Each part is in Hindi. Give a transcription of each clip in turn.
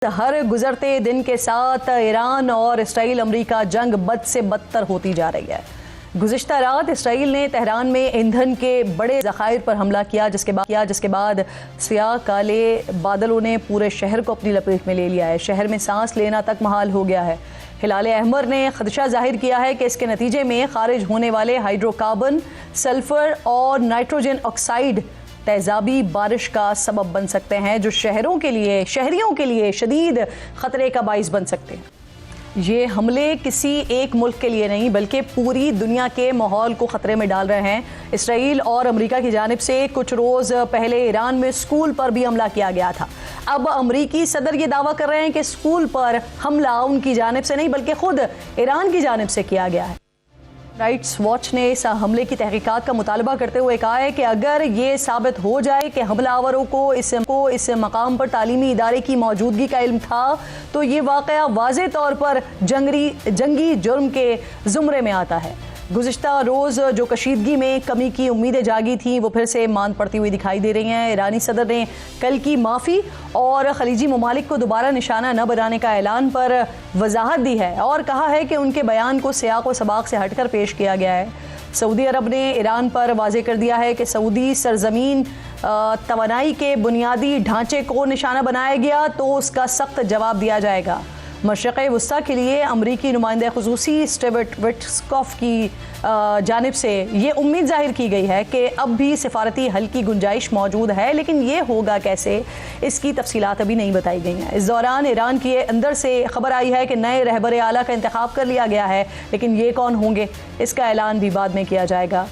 हर गुजरते दिन के साथ ईरान और इसराइल अमेरिका जंग बद से बदतर होती जा रही है। गुज़िश्ता रात इसराइल ने तेहरान में ईंधन के बड़े ज़खायर पर हमला किया, जिसके बाद स्याह काले बादलों ने पूरे शहर को अपनी लपेट में ले लिया है। शहर में सांस लेना तक महाल हो गया है। हिलाल अहमर ने खदशा जाहिर किया है कि इसके नतीजे में खारिज होने वाले हाइड्रोकार्बन, सल्फर और नाइट्रोजन ऑक्साइड तेजाबी बारिश का सबब बन सकते हैं, जो शहरियों के लिए शदीद खतरे का बाइस बन सकते हैं। ये हमले किसी एक मुल्क के लिए नहीं बल्कि पूरी दुनिया के माहौल को खतरे में डाल रहे हैं। इसराइल और अमेरिका की जानिब से कुछ रोज़ पहले ईरान में स्कूल पर भी हमला किया गया था। अब अमेरिकी सदर ये दावा कर रहे हैं कि स्कूल पर हमला उनकी जानिब से नहीं बल्कि खुद ईरान की जानिब से किया गया है। राइट्स वॉच ने इस हमले की तहकीकात का मुतालबा करते हुए कहा है कि अगर ये साबित हो जाए कि हमलावरों को इस मकाम पर तालीमी इदारे की मौजूदगी का इल्म था, तो ये वाक़या वाज़े तौर पर जंगी जुर्म के ज़ुमरे में आता है। गुज़िश्ता रोज़ जो कशीदगी में कमी की उम्मीदें जागी थीं वो फिर से मांद पड़ती हुई दिखाई दे रही हैं। ईरानी सदर ने कल की माफ़ी और खलीजी ममालिक को दोबारा निशाना न बनाने का ऐलान पर वजाहत दी है और कहा है कि उनके बयान को सियाक व सबाक से हटकर पेश किया गया है। सऊदी अरब ने ईरान पर वाज़ेह कर दिया है कि सऊदी सरजमीन तवानाई के बुनियादी ढांचे को निशाना बनाया गया तो उसका सख्त जवाब दिया जाएगा। मशरक़ वस्ता के लिए अमरीकी नुमाइंदा ख़ुसूसी स्टीवर्ट विट्कॉफ़ की जानिब से ये उम्मीद जाहिर की गई है कि अब भी सिफारती हल की गुंजाइश मौजूद है, लेकिन ये होगा कैसे, इसकी तफसीलात अभी नहीं बताई गई हैं। इस दौरान ईरान के अंदर से खबर आई है कि नए रहबर आला का इंतखाब कर लिया गया है, लेकिन ये कौन होंगे इसका ऐलान भी बाद में किया जाएगा।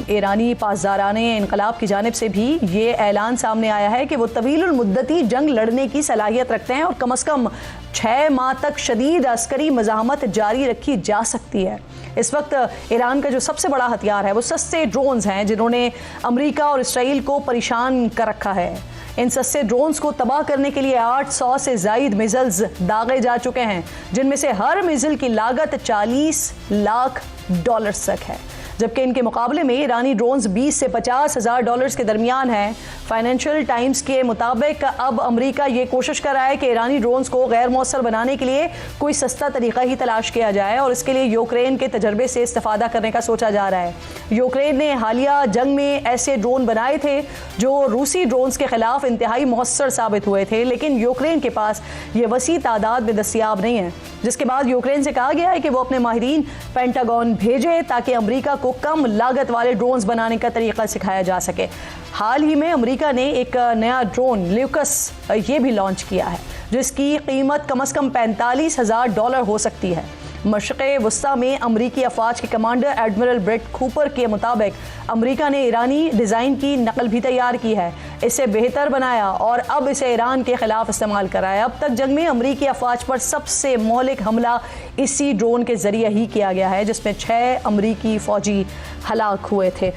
ईरानी पासदाराने इनकलाब की जानिब से भी ये ऐलान सामने आया है कि वो तवीलुल मुद्दती जंग लड़ने की सलाहियत रखते हैं और कम अज़ कम 6 माह तक शदीद अस्करी मज़ाहमत जारी रखी जा सकती है। इस वक्त ईरान का जो सबसे बड़ा हथियार है वो सस्ते ड्रोन्स हैं, जिन्होंने अमेरिका और इसराइल को परेशान कर रखा है। इन सस्ते ड्रोन्स को तबाह करने के लिए 800 से ज़ायद मिसाइल्स दागे जा चुके हैं, जिनमें से हर मिसाइल की लागत $40 लाख तक है, जबकि इनके मुकाबले में ईरानी ड्रोन्स 20 से $50,000 के दरमियान हैं। फाइनेंशियल टाइम्स के मुताबिक अब अमेरिका ये कोशिश कर रहा है कि ईरानी ड्रोन्स को गैर मौसर बनाने के लिए कोई सस्ता तरीका ही तलाश किया जाए और इसके लिए यूक्रेन के तजर्बे से इस्तेफादा करने का सोचा जा रहा है। यूक्रेन ने हालिया जंग में ऐसे ड्रोन बनाए थे जो रूसी ड्रोन्स के खिलाफ इंतहाई मौसर साबित हुए थे, लेकिन यूक्रेन के पास ये वसी तादाद में दस्तियाब नहीं है, जिसके बाद यूक्रेन से कहा गया है कि वो अपने माहिरीन पेंटागन भेजे ताकि अमेरिका को कम लागत वाले ड्रोन्स बनाने का तरीका सिखाया जा सके। हाल ही में अमेरिका ने एक नया ड्रोन ल्यूकस ये भी लॉन्च किया है, जिसकी कीमत कम अज़ कम $45,000 हो सकती है। मशरक़ वस्ता में अमरीकी अफवाज के कमांडर एडमिरल ब्रेट कूपर के मुताबिक अमेरिका ने ईरानी डिज़ाइन की नकल भी तैयार की है, इसे बेहतर बनाया और अब इसे ईरान के ख़िलाफ़ इस्तेमाल कराया। अब तक जंग में अमरीकी अफवाज पर सबसे मौलिक हमला इसी ड्रोन के ज़रिए ही किया गया है, जिसमें 6 अमरीकी फ़ौजी हलाक हुए थे।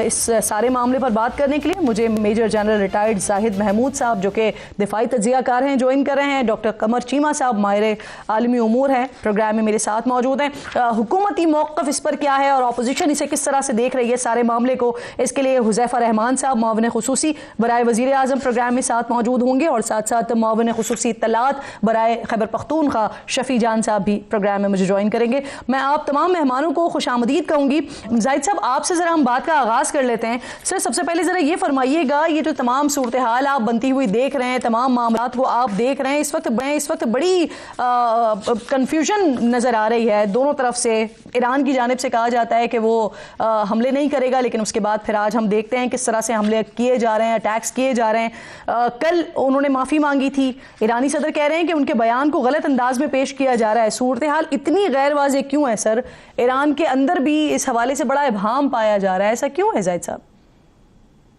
इस सारे मामले पर बात करने के लिए मुझे major general retired Zahid Mahmood साहब, जो कि दिफाई तज्ज़ियाकार हैं, ज्वाइन कर रहे हैं। डॉक्टर कमर चीमा साहब माहिर आलमी उमूर हैं, प्रोग्राम में मेरे साथ मौजूद हैं। हुकूमती मौक़िफ़ इस पर क्या है और अपोजिशन इसे किस तरह से देख रही है सारे मामले को, इसके लिए हुज़ैफ़ा रहमान साहब मुआविन ख़ुसूसी बराए वज़ीर आज़म प्रोग्राम में साथ मौजूद होंगे और साथ साथ मुआविन ख़ुसूसी इत्तलात बराए खैबर पख्तूनख्वा शफ़ी जान साहब भी प्रोग्राम में मुझे ज्वाइन करेंगे। मैं आप तमाम मेहमानों को खुशामदीद कहूँगी। जाहिद साहब, आपसे ज़रा हम बात का आगाज़ कर लेते हैं। सर, सबसे पहले ज़रा ये फरमाइएगा, ये जो तमाम सूरत हाल आप बनती हुई देख रहे हैं, तमाम मामलात को आप देख रहे हैं, इस वक्त बड़ी कन्फ्यूजन नज़र आ रही है दोनों तरफ से। ईरान की जानिब से कहा जाता है कि वो हमले नहीं करेगा, लेकिन उसके बाद फिर आज हम देखते हैं किस तरह से हमले किए जा रहे हैं, अटैक्स किए जा रहे हैं। कल उन्होंने माफ़ी मांगी थी, ईरानी सदर कह रहे हैं कि उनके बयान को गलत अंदाज में पेश किया जा रहा है। सूरत हाल इतनी गैर वाज़ेह क्यों है सर? ईरान के अंदर भी इस हवाले से बड़ा इब्हाम पाया जा रहा है, ऐसा क्यों है जाहिद साहब?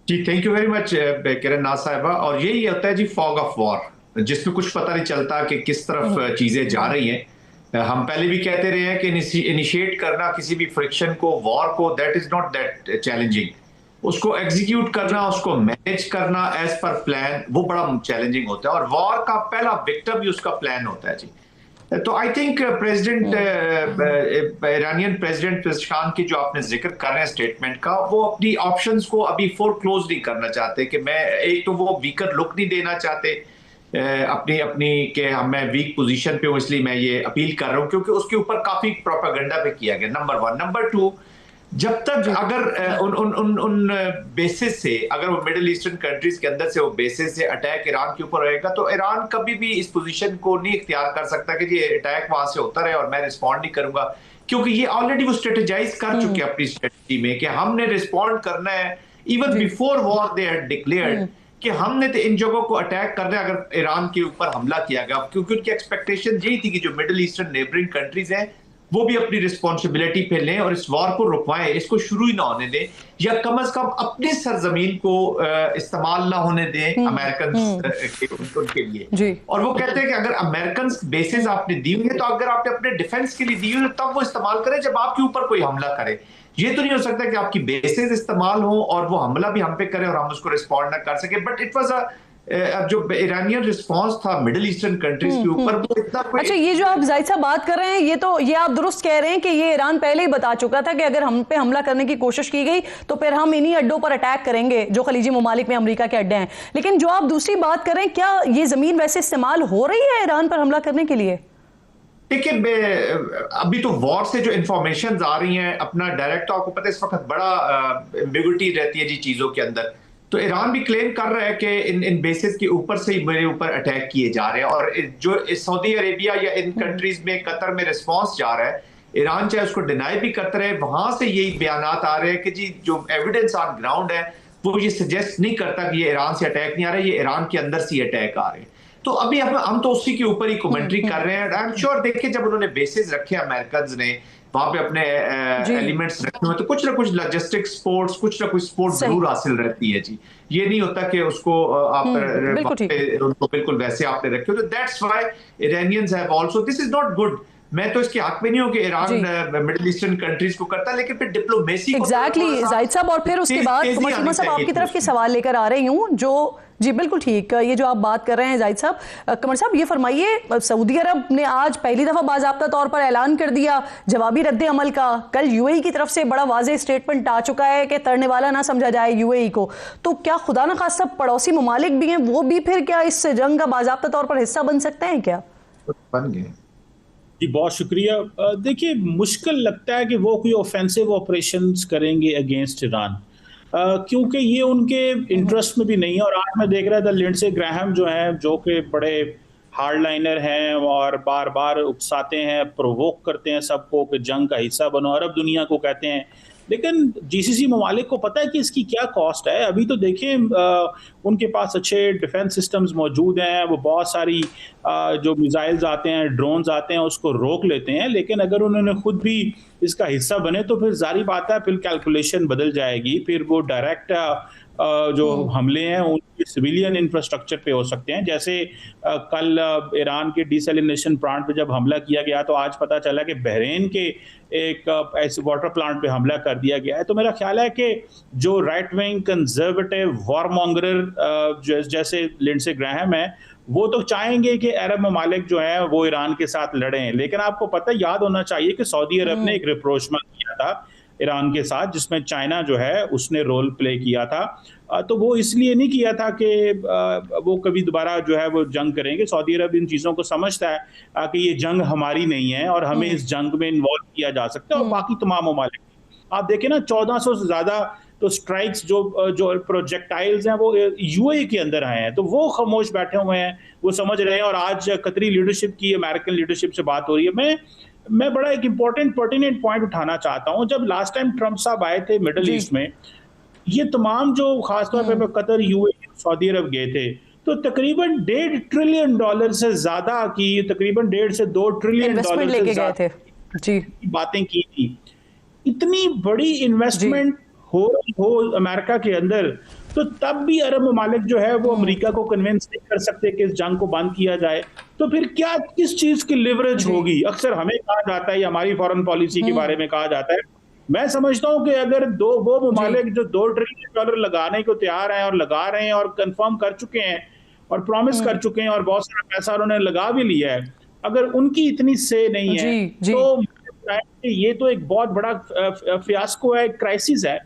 जी, थैंक यू वेरी मच किरण नाज साहिबा। और यही होता है जी फॉग ऑफ वॉर, जिसमें कुछ पता नहीं चलता कि किस तरफ चीजें जा रही हैं। हम पहले भी कहते रहे हैं कि इनिशिएट करना किसी भी फ्रिक्शन को, वॉर को, that is not that challenging. उसको एग्जीक्यूट करना, उसको मैनेज करना एज पर प्लान, वो बड़ा चैलेंजिंग होता है और वॉर का पहला विक्टिम भी उसका प्लान होता है जी। तो I think president Iranian president Pezeshkian की जो आपने जिक्र कर रहे हैं स्टेटमेंट का, वो अपनी ऑप्शंस को अभी फोरक्लोज नहीं करना चाहते कि मैं एक तो वो वीकर लुक नहीं देना चाहते अपनी अपनी के मैं वीक पोजीशन पे हूं, इसलिए मैं ये अपील कर रहा हूं, क्योंकि उसके ऊपर काफी प्रोपेगेंडा पे किया गया, नंबर वन। नंबर टू, जब तक जी अगर उन उन उन उन बेसिस से, अगर वो मिडिल ईस्टर्न कंट्रीज के अंदर से वो बेसिस से अटैक ईरान के ऊपर रहेगा, तो ईरान कभी भी इस पोजीशन को नहीं इख्तियार कर सकता कि ये अटैक वहां से होता रहे और मैं रिस्पॉन्ड नहीं करूंगा, क्योंकि ये ऑलरेडी वो स्ट्रेटेजाइज कर चुके हैं अपनी स्ट्रेटजी में कि हमने रिस्पॉन्ड करना है। इवन जी before war they had declared कि हमने तो इन जगहों को अटैक करना है अगर ईरान के ऊपर हमला किया गया, क्योंकि उनकी एक्सपेक्टेशन यही थी कि जो मिडिल ईस्टर्न नेबरिंग कंट्रीज हैं वो भी अपनी रिस्पॉन्सिबिलिटी पे लें और इस वॉर को रुकवाएं, इसको शुरू ही ना होने दें, या कम से कम अपनी सरजमीन को इस्तेमाल ना होने दें अमेरिकन उनके लिए। जी और वो कहते हैं कि अगर अमेरिकन बेसिस आपने दी हुई है, तो अगर आपने अपने डिफेंस के लिए दी हुई है तब वो इस्तेमाल करें जब आपके ऊपर कोई हमला करे। ये तो नहीं हो सकता कि आपकी बेसिस इस्तेमाल हो और वो हमला भी हम पे करे और हम उसको रिस्पॉन्ड ना कर सके। बट इट वाज जो ईरानियन रिस्पांस था मिडिल ईस्टर्न कंट्रीज के ऊपर, वो इतना कोई। अच्छा, ये जो आप जाहिद साहब बात कर रहे हैं, ये आप दुरुस्त कह रहे हैं कि ये ईरान पहले ही बता चुका था कि अगर हम पे हमला करने की कोशिश की गई तो फिर हम इन्हीं अड्डों पर अटैक करेंगे जो खलीजी ममालिक में अमेरिका के अड्डे हैं। लेकिन जो आप दूसरी बात कर रहे हैं, क्या ये जमीन वैसे इस्तेमाल हो रही है ईरान पर हमला करने के लिए? देखिए, अभी तो वॉर से जो इंफॉर्मेशन आ रही हैं, अपना डायरेक्ट तो आपको पता है इस वक्त बड़ा एम्बिग्युइटी रहती है जी चीजों के अंदर। तो ईरान भी क्लेम कर रहा है कि इन बेसिस के ऊपर से ही मेरे ऊपर अटैक किए जा रहे हैं, और जो सऊदी अरेबिया या इन कंट्रीज में, कतर में रिस्पॉन्स जा रहा है, ईरान चाहे उसको डिनाई भी करते रहे, वहां से यही बयानात आ रहे हैं कि जी जो एविडेंस ऑन ग्राउंड है वो ये सजेस्ट नहीं करता कि ये ईरान से अटैक नहीं आ रहा है, ये ईरान के अंदर से अटैक आ रहे हैं। तो अभी हम तो उसी के ऊपर ही कमेंट्री कर रहे हैं। आई एम श्योर, देखिए जब उन्होंने बेसिस रखे अमेरिकन ने वहां पे अपने एलिमेंट्स रखे हुए, तो कुछ ना कुछ लॉजिस्टिक स्पोर्ट्स, कुछ ना कुछ स्पोर्ट जरूर हासिल रहती है जी। ये नहीं होता कि उसको आप उनको बिल्कुल वैसे आपने रखे हो। तो that's why Iranians have also, this is not good. मैं तो इसके हक में नहीं हूं कि ईरान मिडिल ईस्टर्न कंट्रीज को करता, लेकिन फिर डिप्लोमेसी एग्जैक्टली जाहिद साहब। और फिर उसके बाद कमर शर्मा साहब आपकी तरफ के सवाल लेकर आ रही हूं जो जी बिल्कुल ठीक, ये जो आप बात कर रहे हैं जाहिद साहब, कमर साहब ये फरमाइए, सऊदी अरब ने आज पहली दफा बाज़ाब्ता तौर पर ऐलान कर दिया जवाबी रद्द अमल का। कल यूएई की तरफ से बड़ा वाज़ेह स्टेटमेंट आ चुका है कि तरने वाला ना समझा जाए यूएई को। तो क्या खुदा न खास्ता पड़ोसी ममालिक भी हैं, वो भी फिर क्या इस जंग का बाज़ाब्ता तौर पर हिस्सा बन सकते हैं क्या? बन गए जी, बहुत शुक्रिया। देखिए, मुश्किल लगता है कि वो कोई ऑफेंसिव ऑपरेशंस करेंगे अगेंस्ट ईरान, क्योंकि ये उनके इंटरेस्ट में भी नहीं है। और आज मैं देख रहा था लिंडसे ग्राहम जो हैं, जो कि बड़े हार्डलाइनर हैं और बार बार उकसाते हैं, प्रोवोक करते हैं सबको कि जंग का हिस्सा बनो, अरब दुनिया को कहते हैं। लेकिन जीसीसी ममालिक को पता है कि इसकी क्या कॉस्ट है। अभी तो देखें, उनके पास अच्छे डिफेंस सिस्टम्स मौजूद हैं, वो बहुत सारी जो मिसाइल्स आते हैं, ड्रोन्स आते हैं, उसको रोक लेते हैं। लेकिन अगर उन्होंने खुद भी इसका हिस्सा बने तो फिर जारी बात है, फिर कैलकुलेशन बदल जाएगी। फिर वो डायरेक्ट जो हमले हैं उनके सिविलियन इंफ्रास्ट्रक्चर पे हो सकते हैं। जैसे कल ईरान के डिसैलिनेशन प्लांट पे जब हमला किया गया, तो आज पता चला कि बहरीन के एक ऐसे वाटर प्लांट पे हमला कर दिया गया है। तो मेरा ख्याल है कि जो राइट विंग कंजर्वेटिव वॉरमॉन्गरर जैसे लिंडसे ग्राहम है, वो तो चाहेंगे कि अरब ममालिक जो है वो ईरान के साथ लड़ें। लेकिन आपको पता याद होना चाहिए कि सऊदी अरब ने एक रिप्रोचमेंट किया था ईरान के साथ, जिसमें चाइना जो है उसने रोल प्ले किया था। तो वो इसलिए नहीं किया था कि वो कभी दोबारा जो है वो जंग करेंगे। सऊदी अरब इन चीज़ों को समझता है कि ये जंग हमारी नहीं है और हमें इस जंग में इन्वॉल्व किया जा सकता है। और बाकी तमाम ममालिक, आप देखें ना, 1400 से ज़्यादा तो स्ट्राइक्स जो प्रोजेक्टाइल्स हैं वो यूएई के अंदर आए हैं। तो वो खामोश बैठे हुए हैं, वो समझ रहे हैं। और आज कतरी लीडरशिप की, अमेरिकन लीडरशिप से बात हो रही है। मैं बड़ा एक इंपॉर्टेंट पर्टिनेंट पॉइंट उठाना चाहता हूं। जब लास्ट टाइम ट्रंप साहब आए थे मिडल ईस्ट में, ये तमाम जो खासतौर पे कतर, यूएई, सऊदी अरब गए थे, तो तकरीबन $1.5 ट्रिलियन से ज्यादा की, तकरीबन 1.5 से 2 ट्रिलियन इन्वेस्टमेंट लेके गए थे जी, बातें की थी। इतनी बड़ी इन्वेस्टमेंट हो अमेरिका के अंदर, तो तब भी अरब ममालिक जो है वो अमेरिका को कन्विंस नहीं कर सकते कि इस जंग को बंद किया जाए। तो फिर क्या, किस चीज की लिवरेज होगी? अक्सर हमें कहा जाता है, हमारी फॉरेन पॉलिसी के बारे में कहा जाता है। मैं समझता हूं कि अगर वो ममालिक जो $2 ट्रिलियन लगाने को तैयार हैं और लगा रहे हैं और कंफर्म कर चुके हैं और प्रॉमिस कर चुके हैं और बहुत सारा पैसा उन्होंने लगा भी लिया है, अगर उनकी इतनी से नहीं है तो ये तो एक बहुत बड़ा फियास्को है, क्राइसिस है।